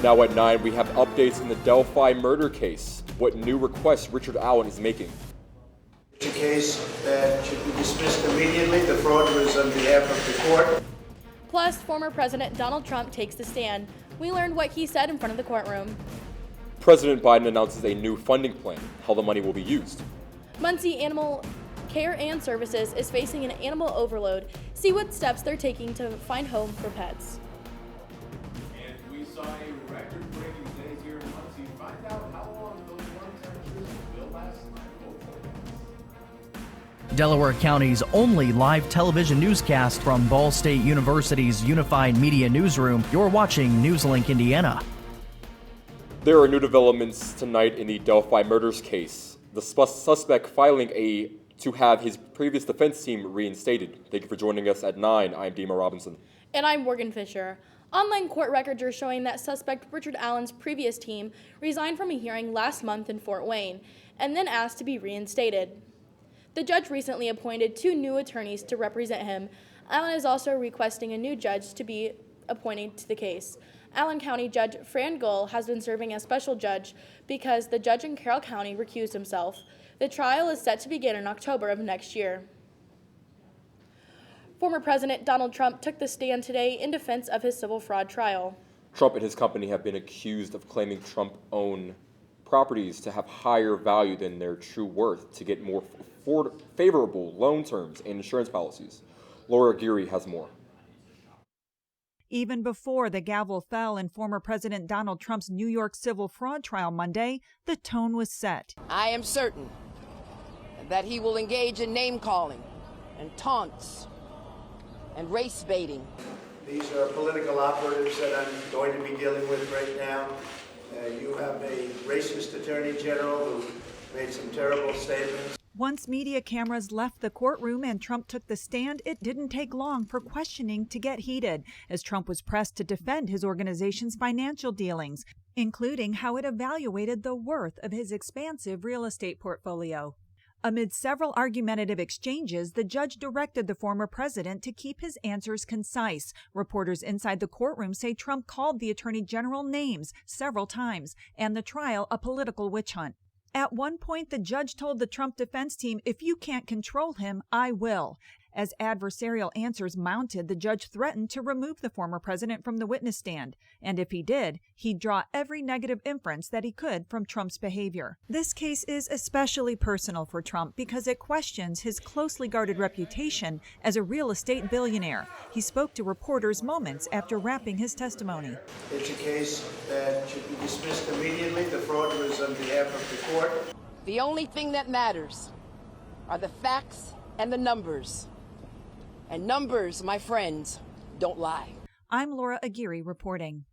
Now at 9, we have updates in the Delphi murder case. What new requests Richard Allen is making. It's a case that should be dismissed immediately. The fraud was on behalf of the court. Plus, former President Donald Trump takes the stand. We learned what he said in front of the courtroom. President Biden announces a new funding plan, how the money will be used. Muncie Animal Care and Services is facing an animal overload. See what steps they're taking to find home for pets. And we saw a record-breaking day here in Muncie. Find out how long those warm temperatures will last. Delaware County's only live television newscast from Ball State University's Unified Media Newsroom. You're watching NewsLink Indiana. There are new developments tonight in the Delphi murders case. The suspect filing to have his previous defense team reinstated. Thank you for joining us at 9. I'm Dima Robinson. And I'm Morgan Fisher. Online court records are showing that suspect Richard Allen's previous team resigned from a hearing last month in Fort Wayne and then asked to be reinstated. The judge recently appointed 2 new attorneys to represent him. Allen is also requesting a new judge to be appointed to the case. Allen County Judge Fran Gull has been serving as special judge because the judge in Carroll County recused himself. The trial is set to begin in October of next year. Former President Donald Trump took the stand today in defense of his civil fraud trial. Trump and his company have been accused of claiming Trump-owned properties to have higher value than their true worth to get more favorable loan terms and insurance policies. Laura Geary has more. Even before the gavel fell in former President Donald Trump's New York civil fraud trial Monday, the tone was set. I am certain that he will engage in name-calling and taunts and race baiting. These are political operatives that I'm going to be dealing with right now. You have a racist attorney general who made some terrible statements. Once media cameras left the courtroom and Trump took the stand, it didn't take long for questioning to get heated as Trump was pressed to defend his organization's financial dealings, including how it evaluated the worth of his expansive real estate portfolio. Amid several argumentative exchanges, the judge directed the former president to keep his answers concise. Reporters inside the courtroom say Trump called the attorney general names several times and the trial a political witch hunt. At one point, the judge told the Trump defense team, "If you can't control him, I will." As adversarial answers mounted, the judge threatened to remove the former president from the witness stand. And if he did, he'd draw every negative inference that he could from Trump's behavior. This case is especially personal for Trump because it questions his closely guarded reputation as a real estate billionaire. He spoke to reporters moments after wrapping his testimony. It's a case that should be dismissed immediately. The fraud was on behalf of the court. The only thing that matters are the facts and the numbers. And numbers, my friends, don't lie. I'm Laura Aguirre reporting.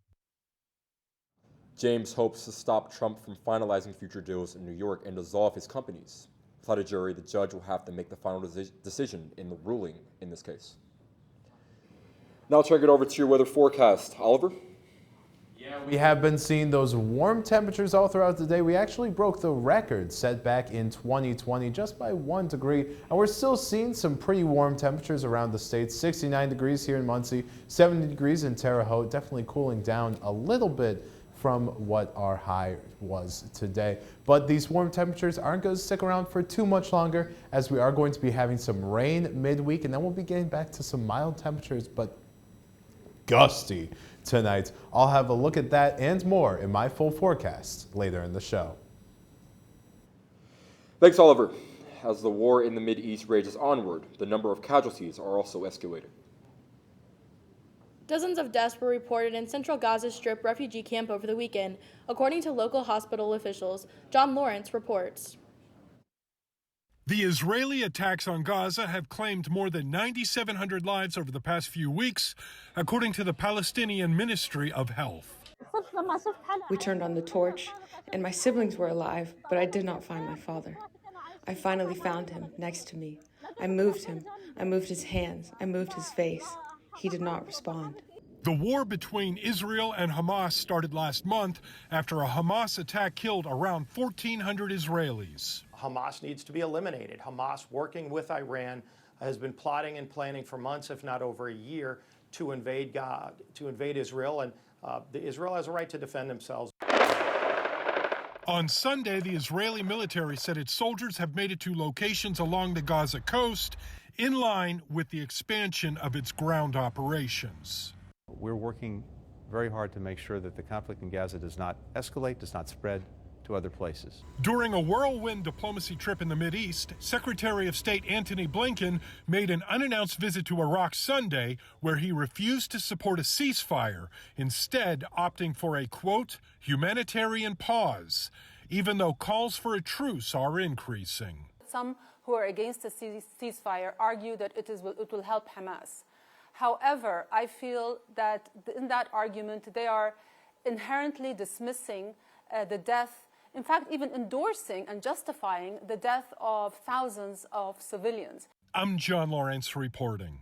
James hopes to stop Trump from finalizing future deals in New York and dissolve his companies. Without a jury, the judge will have to make the final decision in the ruling in this case. Now turn it over to your weather forecast. Oliver? Yeah, we have been seeing those warm temperatures all throughout the day. We actually broke the record set back in 2020 just by 1 degree. And we're still seeing some pretty warm temperatures around the state. 69 degrees here in Muncie, 70 degrees in Terre Haute, definitely cooling down a little bit from what our high was today. But these warm temperatures aren't going to stick around for too much longer, as we are going to be having some rain midweek, and then we'll be getting back to some mild temperatures, but gusty tonight. I'll have a look at that and more in my full forecast later in the show. Thanks, Oliver. As the war in the Mideast rages onward, the number of casualties are also escalating. Dozens of deaths were reported in central Gaza Strip refugee camp over the weekend, according to local hospital officials. John Lawrence reports. The Israeli attacks on Gaza have claimed more than 9,700 lives over the past few weeks, according to the Palestinian Ministry of Health. We turned on the torch, and my siblings were alive, but I did not find my father. I finally found him next to me. I moved him. I moved his hands. I moved his face. He did not respond. The war between Israel and Hamas started last month after a Hamas attack killed around 1,400 Israelis. Hamas needs to be eliminated. Hamas, working with Iran, has been plotting and planning for months, if not over a year, to invade Israel. And Israel has a right to defend themselves. On Sunday, the Israeli military said its soldiers have made it to locations along the Gaza coast in line with the expansion of its ground operations. We're working very hard to make sure that the conflict in Gaza does not escalate, does not spread to other places. During a whirlwind diplomacy trip in the Mideast, Secretary of State Antony Blinken made an unannounced visit to Iraq Sunday where he refused to support a ceasefire, instead opting for a, quote, humanitarian pause, even though calls for a truce are increasing. Some who are against a ceasefire argue that it will help Hamas. However, I feel that in that argument they are inherently dismissing the death, in fact, even endorsing and justifying the death of thousands of civilians. I'm John Lawrence reporting.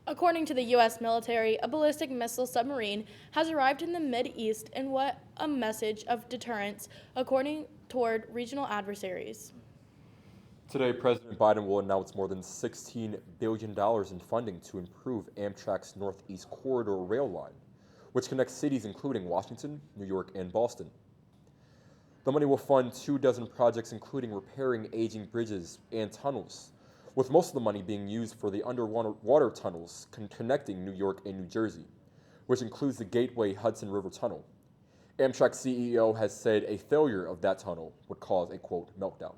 According to the U.S. military, a ballistic missile submarine has arrived in the Mideast in what a message of deterrence, according toward regional adversaries. Today, President Biden will announce more than $16 billion in funding to improve Amtrak's Northeast Corridor rail line, which connects cities including Washington, New York, and Boston. The money will fund 24 projects, including repairing aging bridges and tunnels, with most of the money being used for the underwater tunnels connecting New York and New Jersey, which includes the Gateway Hudson River Tunnel. Amtrak CEO has said a failure of that tunnel would cause a, quote, meltdown.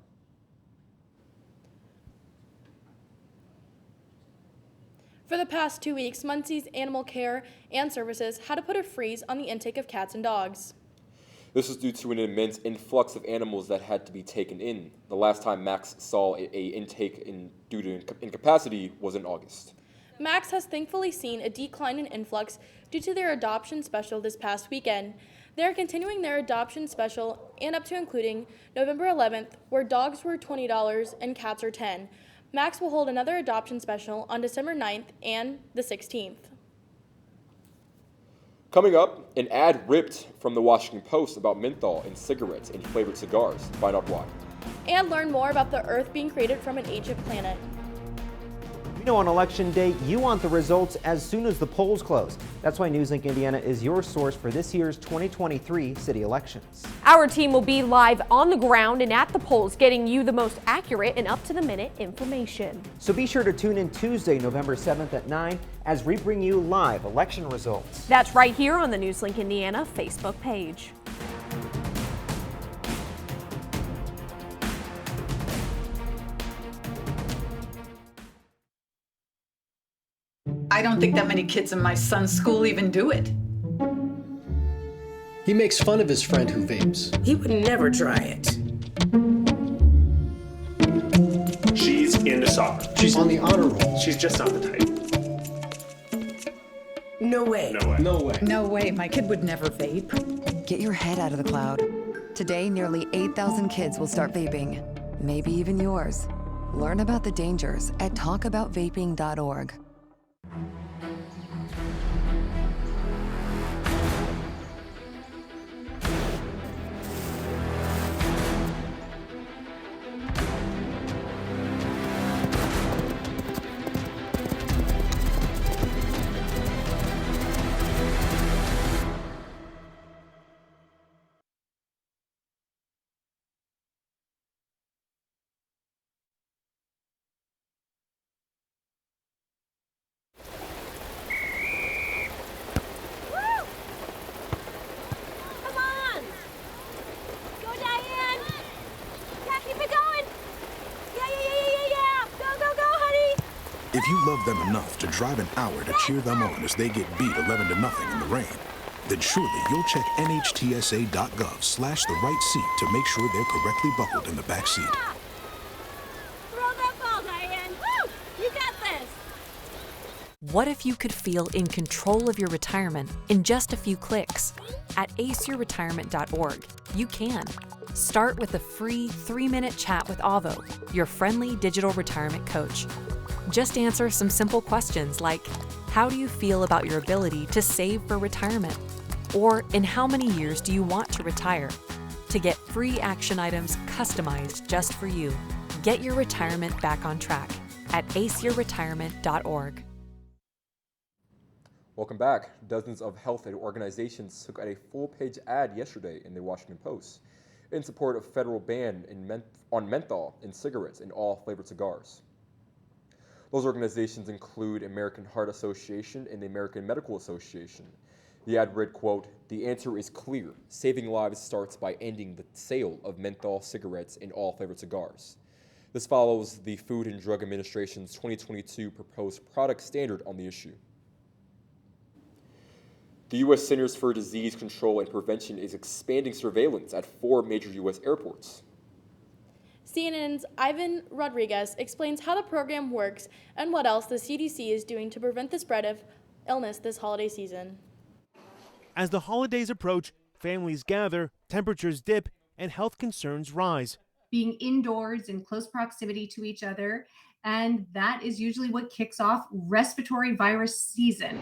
For the past 2 weeks, Muncie's Animal Care and Services had to put a freeze on the intake of cats and dogs. This is due to an immense influx of animals that had to be taken in. The last time Max saw an intake due to incapacity was in August. Max has thankfully seen a decline in influx due to their adoption special this past weekend. They are continuing their adoption special and up to including November 11th, where dogs were $20 and cats are $10. Max will hold another adoption special on December 9th and the 16th. Coming up, an ad ripped from the Washington Post about menthol in cigarettes and flavored cigars. Find out why. And learn more about the Earth being created from an ancient planet. You know, on Election Day, you want the results as soon as the polls close. That's why NewsLink Indiana is your source for this year's 2023 city elections. Our team will be live on the ground and at the polls, getting you the most accurate and up-to-the-minute information. So be sure to tune in Tuesday, November 7th at 9 as we bring you live election results. That's right here on the NewsLink Indiana Facebook page. I don't think that many kids in my son's school even do it. He makes fun of his friend who vapes. He would never try it. She's into soccer. She's on the honor roll. She's just not the type. No way. No way. No way. No way, my kid would never vape. Get your head out of the cloud. Today, nearly 8,000 kids will start vaping. Maybe even yours. Learn about the dangers at talkaboutvaping.org. If you love them enough to drive an hour to cheer them on as they get beat 11-0 in the rain, then surely you'll check NHTSA.gov/the-right seat to make sure they're correctly buckled in the back seat. Throw that ball, Diane. Woo! You got this. What if you could feel in control of your retirement in just a few clicks? At aceyourretirement.org, you can. Start with a free 3-minute chat with Avo, your friendly digital retirement coach. Just answer some simple questions like, how do you feel about your ability to save for retirement? Or in how many years do you want to retire? To get free action items customized just for you. Get your retirement back on track at aceyourretirement.org. Welcome back. Dozens of health aid organizations took out a full-page ad yesterday in the Washington Post in support of federal ban on menthol in cigarettes and all flavored cigars. Those organizations include American Heart Association and the American Medical Association. The ad read, quote, "The answer is clear. Saving lives starts by ending the sale of menthol cigarettes and all flavored cigars." This follows the Food and Drug Administration's 2022 proposed product standard on the issue. The U.S. Centers for Disease Control and Prevention is expanding surveillance at 4 major U.S. airports. CNN's Ivan Rodriguez explains how the program works and what else the CDC is doing to prevent the spread of illness this holiday season. As the holidays approach, families gather, temperatures dip, and health concerns rise. Being indoors in close proximity to each other, and that is usually what kicks off respiratory virus season.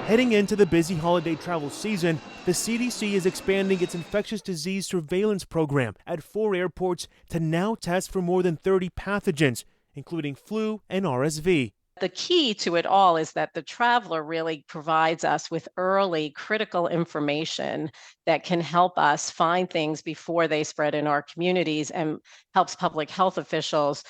Heading into the busy holiday travel season, the CDC is expanding its infectious disease surveillance program at 4 airports to now test for more than 30 pathogens, including flu and RSV. The key to it all is that the traveler really provides us with early critical information that can help us find things before they spread in our communities and helps public health officials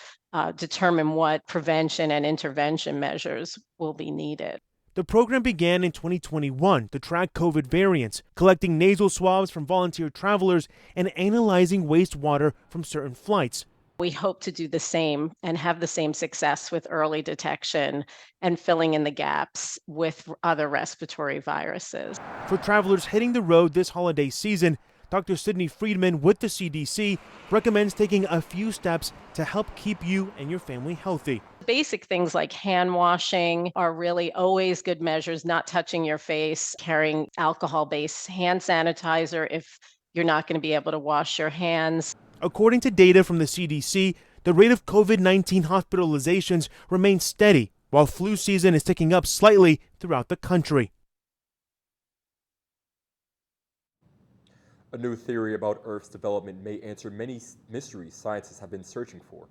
determine what prevention and intervention measures will be needed. The program began in 2021 to track COVID variants, collecting nasal swabs from volunteer travelers and analyzing wastewater from certain flights. We hope to do the same and have the same success with early detection and filling in the gaps with other respiratory viruses. For travelers hitting the road this holiday season, Dr. Sidney Friedman with the CDC recommends taking a few steps to help keep you and your family healthy. Basic things like hand washing are really always good measures, not touching your face, carrying alcohol-based hand sanitizer if you're not going to be able to wash your hands. According to data from the CDC, the rate of COVID-19 hospitalizations remains steady, while flu season is ticking up slightly throughout the country. A new theory about Earth's development may answer many mysteries scientists have been searching for.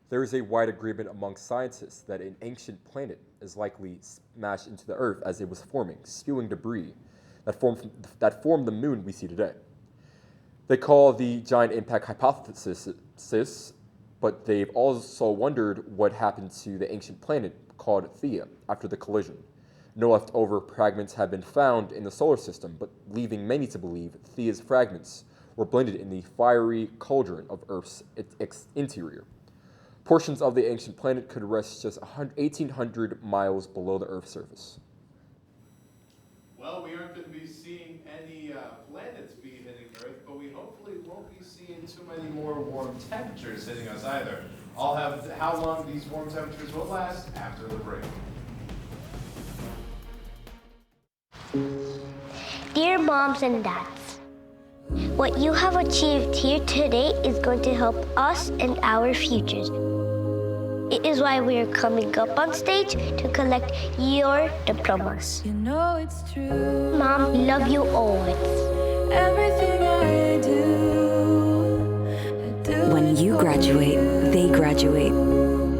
There is a wide agreement among scientists that an ancient planet is likely smashed into the Earth as it was forming, spewing debris that formed the moon we see today. They call the giant impact hypothesis, but they've also wondered what happened to the ancient planet called Theia after the collision. No leftover fragments have been found in the solar system, but leaving many to believe Theia's fragments were blended in the fiery cauldron of Earth's interior. Portions of the ancient planet could rest just 1,800 miles below the Earth's surface. Well, we aren't going to be seeing any planets be hitting Earth, but we hopefully won't be seeing too many more warm temperatures hitting us either. I'll have how long these warm temperatures will last after the break. Dear moms and dads, what you have achieved here today is going to help us and our futures. It is why we are coming up on stage to collect your diplomas. You know it's true. Mom, we love you always. Everything I do. When you graduate, they graduate.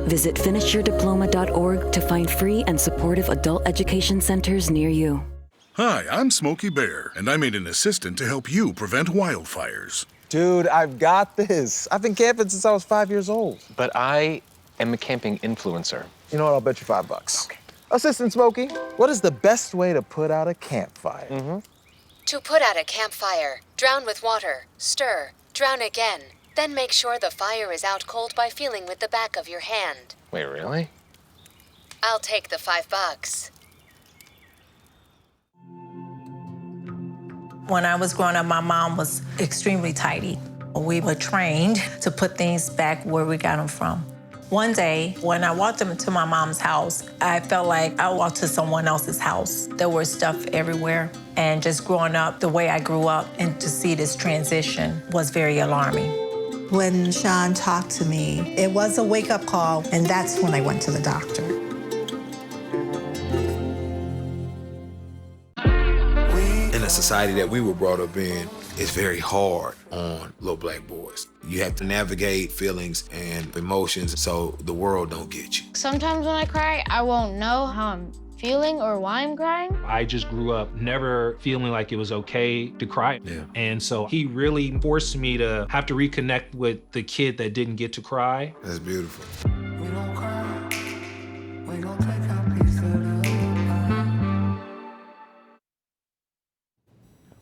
Visit finishyourdiploma.org to find free and supportive adult education centers near you. Hi, I'm Smokey Bear, and I made an assistant to help you prevent wildfires. Dude, I've got this. I've been camping since I was 5 years old. But I am a camping influencer. You know what? I'll bet you $5. Okay. Assistant Smokey, what is the best way to put out a campfire? To put out a campfire, drown with water, stir, drown again. Then make sure the fire is out cold by feeling with the back of your hand. Wait, really? I'll take the $5. When I was growing up, my mom was extremely tidy. We were trained to put things back where we got them from. One day, when I walked into my mom's house, I felt like I walked to someone else's house. There was stuff everywhere. And just growing up the way I grew up and to see this transition was very alarming. When Sean talked to me, it was a wake-up call, and that's when I went to the doctor. In the society that we were brought up in, it's very hard on little black boys. You have to navigate feelings and emotions so the world don't get you. Sometimes when I cry, I won't know how I'm feeling or why I'm crying. I just grew up never feeling like it was okay to cry. Yeah. And so he really forced me to have to reconnect with the kid that didn't get to cry. That's beautiful. We don't cry. We gon' take our piece of the pie.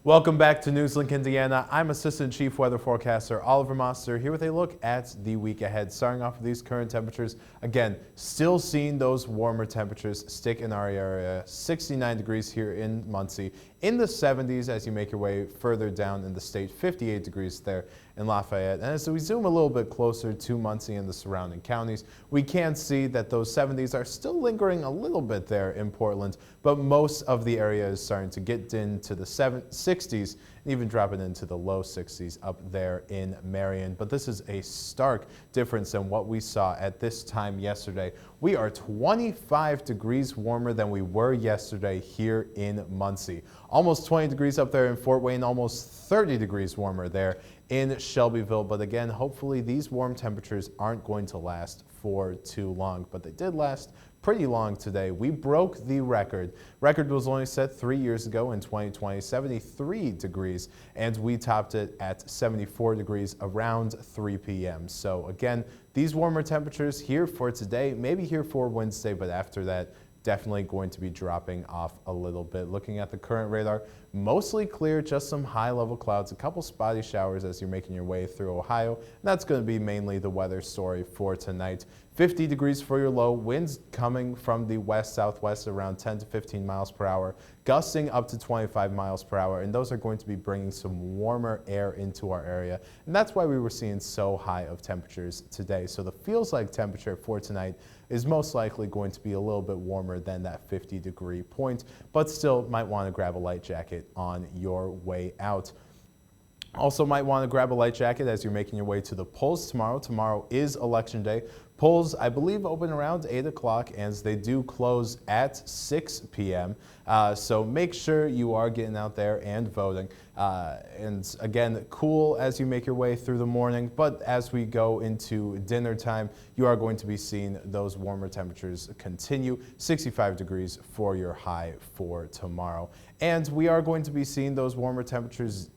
Welcome back to NewsLink Indiana. I'm Assistant Chief Weather Forecaster Oliver Moster here with a look at the week ahead. Starting off with these current temperatures, again, still seeing those warmer temperatures stick in our area. 69 degrees here in Muncie. In the 70s as you make your way further down in the state, 58 degrees there in Lafayette. And as we zoom a little bit closer to Muncie and the surrounding counties, we can see that those 70s are still lingering a little bit there in Portland, but most of the area is starting to get into the 60s and even dropping into the low 60s up there in Marion. But this is a stark difference than what we saw at this time yesterday. We are 25 degrees warmer than we were yesterday here in Muncie. Almost 20 degrees up there in Fort Wayne, almost 30 degrees warmer there in Shelbyville. But again, hopefully these warm temperatures aren't going to last for too long, but they did last pretty long today. We broke the record. Record was only set 3 years ago in 2020, 73 degrees, and we topped it at 74 degrees around 3 p.m. So again, these warmer temperatures here for today, maybe here for Wednesday, but after that, definitely going to be dropping off a little bit. Looking at the current radar, mostly clear, just some high-level clouds, a couple spotty showers as you're making your way through Ohio. And that's going to be mainly the weather story for tonight. 50 degrees for your low, winds coming from the west-southwest around 10 to 15 miles per hour, gusting up to 25 miles per hour, and those are going to be bringing some warmer air into our area, and that's why we were seeing so high of temperatures today. So the feels like temperature for tonight is most likely going to be a little bit warmer than that 50-degree point, but still might want to grab a light jacket on your way out. Also might want to grab a light jacket as you're making your way to the polls tomorrow. Tomorrow is Election Day. Polls, I believe, open around 8 o'clock, and they do close at 6 p.m. So make sure you are getting out there and voting. And again, cool as you make your way through the morning, but as we go into dinner time, you are going to be seeing those warmer temperatures continue. 65 degrees for your high for tomorrow. And we are going to be seeing those warmer temperatures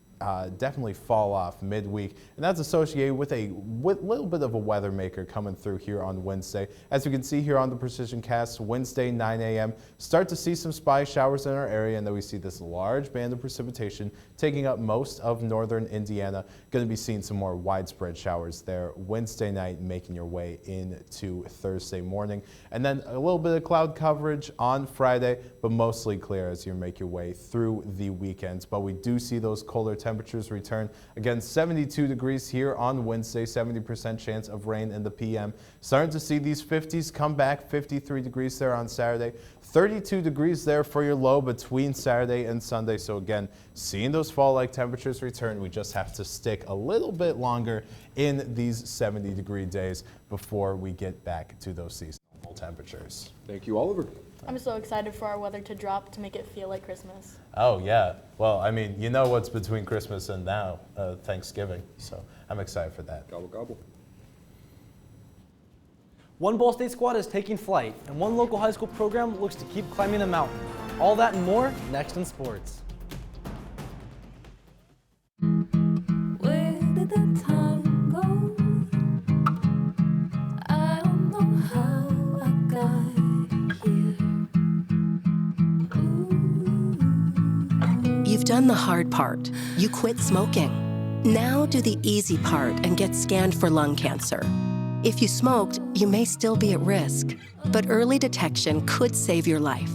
definitely fall off midweek, and that's associated with a little bit of a weather maker coming through here on Wednesday. As you can see here on the Precision Cast, Wednesday 9 a.m. start to see some spy showers in our area, and then we see this large band of precipitation taking up most of northern Indiana. Going to be seeing some more widespread showers there Wednesday night, making your way into Thursday morning, and then a little bit of cloud coverage on Friday, but mostly clear as you make your way through the weekend. But we do see those colder temperatures return. Again, 72 degrees here on Wednesday, 70% chance of rain in the PM. Starting to see these 50s come back, 53 degrees there on Saturday, 32 degrees there for your low between Saturday and Sunday. So again, seeing those fall-like temperatures return, we just have to stick a little bit longer in these 70-degree days before we get back to those seasonal temperatures. Thank you, Oliver. I'm so excited for our weather to drop to make it feel like Christmas. Oh, yeah. Well, I mean, you know what's between Christmas and now, Thanksgiving. So I'm excited for that. Gobble, gobble. One Ball State squad is taking flight, and one local high school program looks to keep climbing the mountain. All that and more next in sports. Where did the time go? I don't know how I got here. You've done the hard part. You quit smoking. Now do the easy part and get scanned for lung cancer. If you smoked, you may still be at risk, but early detection could save your life.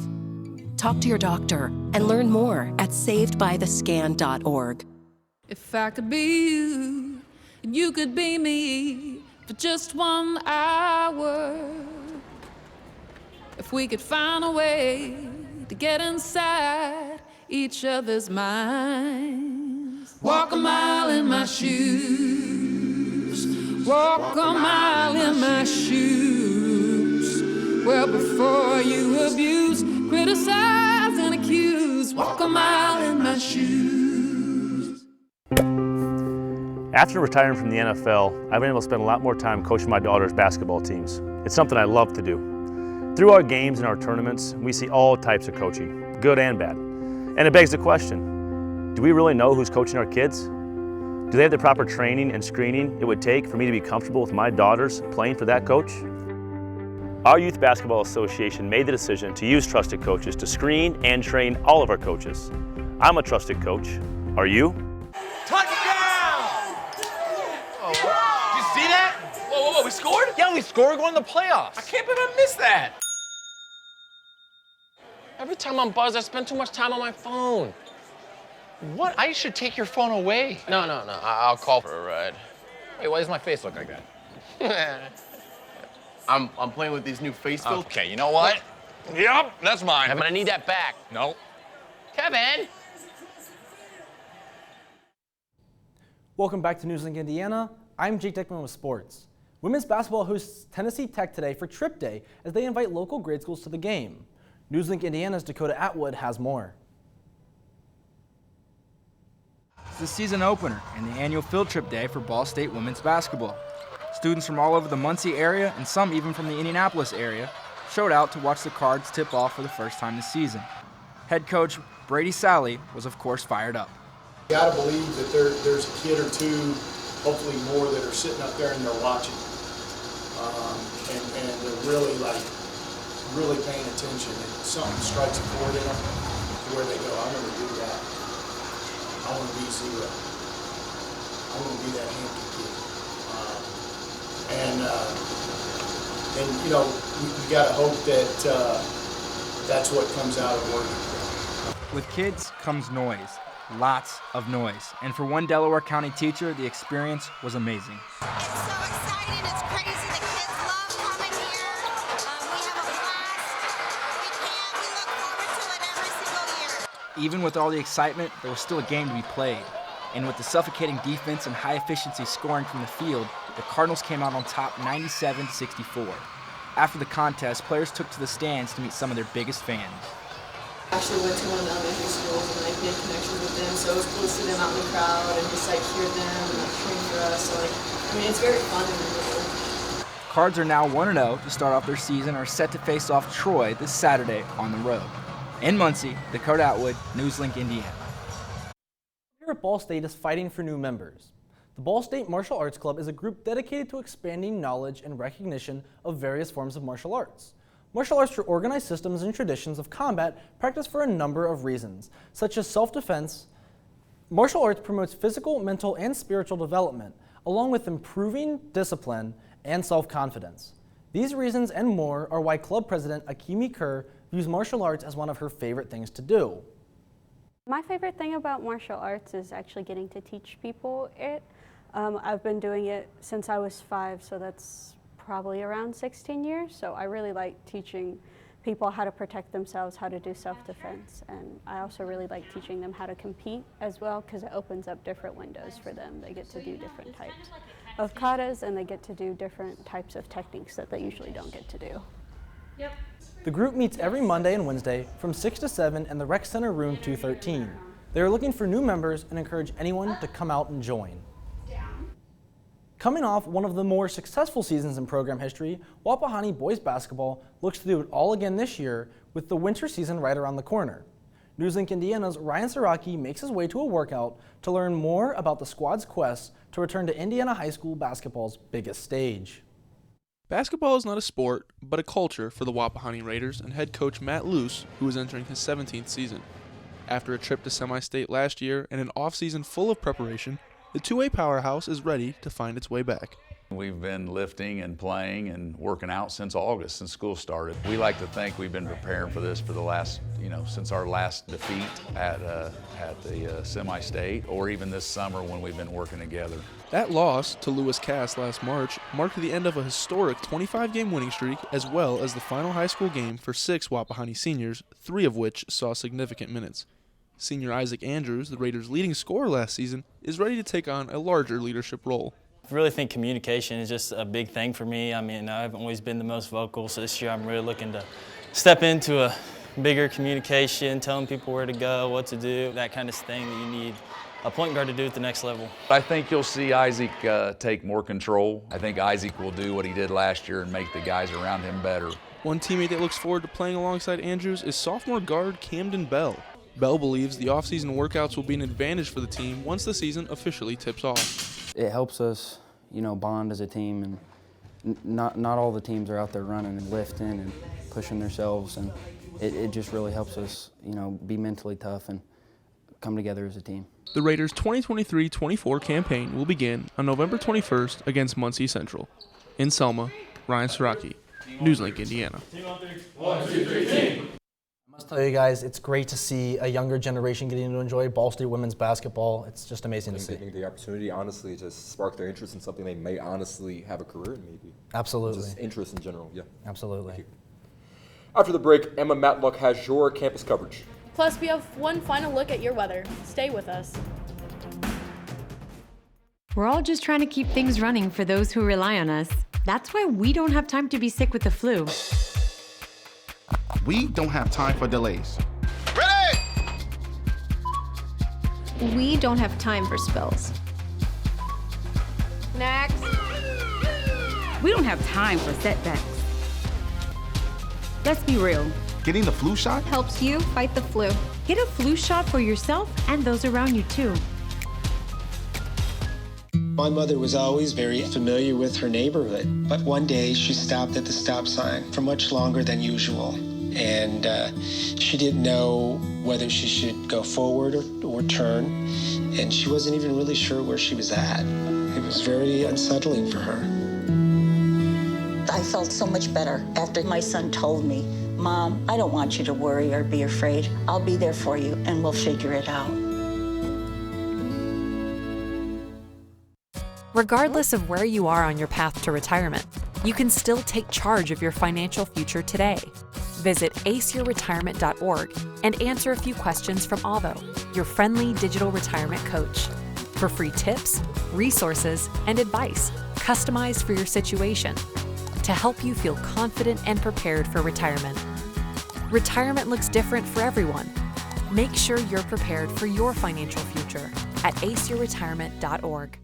Talk to your doctor and learn more at savedbythescan.org. If I could be you, and you could be me for just 1 hour. If we could find a way to get inside each other's minds. Walk a mile in my shoes. Walk a mile in my shoes. Well, before you abuse, criticize, and accuse. Walk a mile in my shoes. After retiring from the NFL, I've been able to spend a lot more time coaching my daughter's basketball teams. It's something I love to do. Through our games and our tournaments, we see all types of coaching, good and bad. And it begs the question, do we really know who's coaching our kids? Do they have the proper training and screening it would take for me to be comfortable with my daughters playing for that coach? Our Youth Basketball Association made the decision to use trusted coaches to screen and train all of our coaches. I'm a trusted coach. Are you? Touchdown! Oh, did you see that? Whoa, we scored? Yeah, we scored. We're going to the playoffs. I can't believe I missed that. Every time I'm buzzed, I spend too much time on my phone. What? I should take your phone away. No. I'll call for a ride. Wait, why does my face look like that? I'm playing with these new face filters. Okay, you know what? Yep, that's mine. Kevin, I need that back. No. Kevin! Welcome back to NewsLink Indiana. I'm Jake Dickman with sports. Women's basketball hosts Tennessee Tech today for Trip Day as they invite local grade schools to the game. NewsLink Indiana's Dakota Atwood has more. It's the season opener and the annual field trip day for Ball State women's basketball. Students from all over the Muncie area and some even from the Indianapolis area showed out to watch the Cards tip off for the first time this season. Head coach Brady Sally was of course fired up. You gotta believe that there's a kid or two, hopefully more, that are sitting up there and they're watching. And they're really paying attention. And something strikes a chord in them to where they go, I'm gonna do that. I wanna be zero. I wanna be that Hampton kid. And you know, we gotta hope that that's what comes out of working. With kids comes noise, lots of noise. And for one Delaware County teacher, the experience was amazing. It's so exciting, it's crazy. The kids love coming here. We have a blast. We look forward to it every single year. Even with all the excitement, there was still a game to be played. And with the suffocating defense and high-efficiency scoring from the field, the Cardinals came out on top 97-64. After the contest, players took to the stands to meet some of their biggest fans. I actually went to one of the elementary schools and made connections with them, so it was cool to see them out in the crowd and just hear them and cheering for us. So it's very fun and memorable. Cards are now 1-0 to start off their season and are set to face off Troy this Saturday on the road. In Muncie, Dakota Atwood, NewsLink, Indiana. Here at Ball State is fighting for new members. The Ball State Martial Arts Club is a group dedicated to expanding knowledge and recognition of various forms of martial arts. Martial arts are organized systems and traditions of combat practiced for a number of reasons, such as self-defense. Martial arts promotes physical, mental, and spiritual development, along with improving discipline and self-confidence. These reasons and more are why Club President Akimi Kerr views martial arts as one of her favorite things to do. My favorite thing about martial arts is actually getting to teach people it. I've been doing it since I was 5, so that's probably around 16 years. So I really like teaching people how to protect themselves, how to do self-defense. And I also really like teaching them how to compete as well, because it opens up different windows for them. They get to do different types of katas, and they get to do different types of techniques that they usually don't get to do. Yep. The group meets every Monday and Wednesday from 6 to 7 in the Rec Center room 213. They are looking for new members and encourage anyone to come out and join. Coming off one of the more successful seasons in program history, Wapahani boys basketball looks to do it all again this year with the winter season right around the corner. NewsLink Indiana's Ryan Saraki makes his way to a workout to learn more about the squad's quest to return to Indiana high school basketball's biggest stage. Basketball is not a sport, but a culture for the Wapahani Raiders and head coach Matt Luce, who is entering his 17th season. After a trip to semi-state last year and an off-season full of preparation, the 2A powerhouse is ready to find its way back. We've been lifting and playing and working out since August, since school started. We like to think we've been preparing for this for the last, since our last defeat at the semi-state, or even this summer when we've been working together. That loss to Lewis Cass last March marked the end of a historic 25-game winning streak, as well as the final high school game for 6 Wapahani seniors, 3 of which saw significant minutes. Senior Isaac Andrews, the Raiders' leading scorer last season, is ready to take on a larger leadership role. I really think communication is just a big thing for me. I mean, I've always been the most vocal, so this year I'm really looking to step into a bigger communication, telling people where to go, what to do, that kind of thing that you need a point guard to do at the next level. I think you'll see Isaac take more control. I think Isaac will do what he did last year and make the guys around him better. One teammate that looks forward to playing alongside Andrews is sophomore guard Camden Bell. Bell believes the offseason workouts will be an advantage for the team once the season officially tips off. It helps us, bond as a team, and not all the teams are out there running and lifting and pushing themselves, and it just really helps us, be mentally tough and come together as a team. The Raiders' 2023-24 campaign will begin on November 21st against Muncie Central. In Selma, Ryan Siraki, NewsLink, Indiana. 1, 2, 3, team. I must tell you guys, it's great to see a younger generation getting to enjoy Ball State women's basketball. It's just amazing to see. Getting the opportunity, honestly, to spark their interest in something they may honestly have a career in, maybe. Absolutely. Just interest in general, yeah. Absolutely. After the break, Emma Matlock has your campus coverage. Plus, we have one final look at your weather. Stay with us. We're all just trying to keep things running for those who rely on us. That's why we don't have time to be sick with the flu. We don't have time for delays. We don't have time for spills. Next. We don't have time for setbacks. Let's be real. Getting the flu shot helps you fight the flu. Get a flu shot for yourself and those around you too. My mother was always very familiar with her neighborhood, but one day she stopped at the stop sign for much longer than usual, and she didn't know whether she should go forward or turn, and she wasn't even really sure where she was at. It was very unsettling for her. I felt so much better after my son told me, "Mom, I don't want you to worry or be afraid. I'll be there for you and we'll figure it out." Regardless of where you are on your path to retirement, you can still take charge of your financial future today. Visit aceyourretirement.org and answer a few questions from Avo, your friendly digital retirement coach, for free tips, resources, and advice customized for your situation to help you feel confident and prepared for retirement. Retirement looks different for everyone. Make sure you're prepared for your financial future at aceyourretirement.org.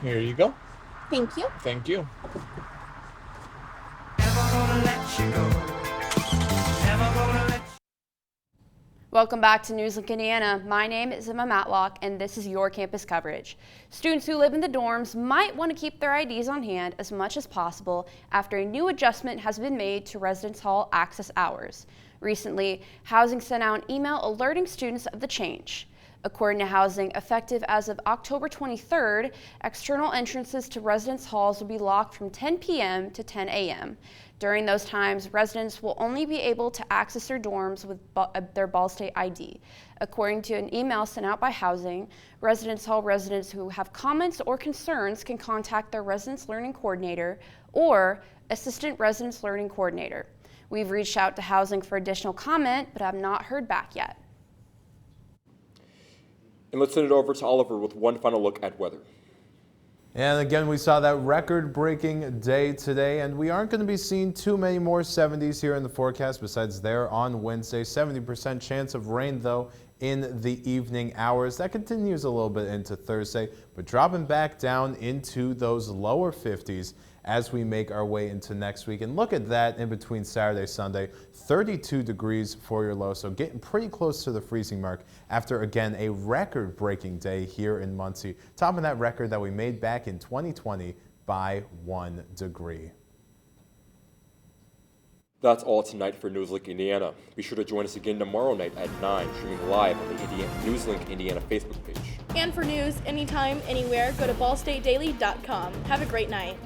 Here you go. Thank you. Thank you. Welcome back to NewsLink Indiana. My name is Emma Matlock, and this is your campus coverage. Students who live in the dorms might want to keep their IDs on hand as much as possible after a new adjustment has been made to residence hall access hours. Recently, Housing sent out an email alerting students of the change. According to Housing, effective as of October 23rd, external entrances to residence halls will be locked from 10 p.m. to 10 a.m. During those times, residents will only be able to access their dorms with their Ball State ID. According to an email sent out by Housing, residence hall residents who have comments or concerns can contact their residence learning coordinator or assistant residence learning coordinator. We've reached out to Housing for additional comment, but have not heard back yet. And let's send it over to Oliver with one final look at weather. And again, we saw that record-breaking day today, and we aren't going to be seeing too many more 70s here in the forecast besides there on Wednesday. 70% chance of rain, though, in the evening hours. That continues a little bit into Thursday, but dropping back down into those lower 50s as we make our way into next week. And look at that in between Saturday, Sunday, 32 degrees for your low, so getting pretty close to the freezing mark after, again, a record-breaking day here in Muncie, topping that record that we made back in 2020 by 1 degree. That's all tonight for NewsLink Indiana. Be sure to join us again tomorrow night at 9, streaming live on the NewsLink Indiana Facebook page. And for news, anytime, anywhere, go to ballstatedaily.com. Have a great night.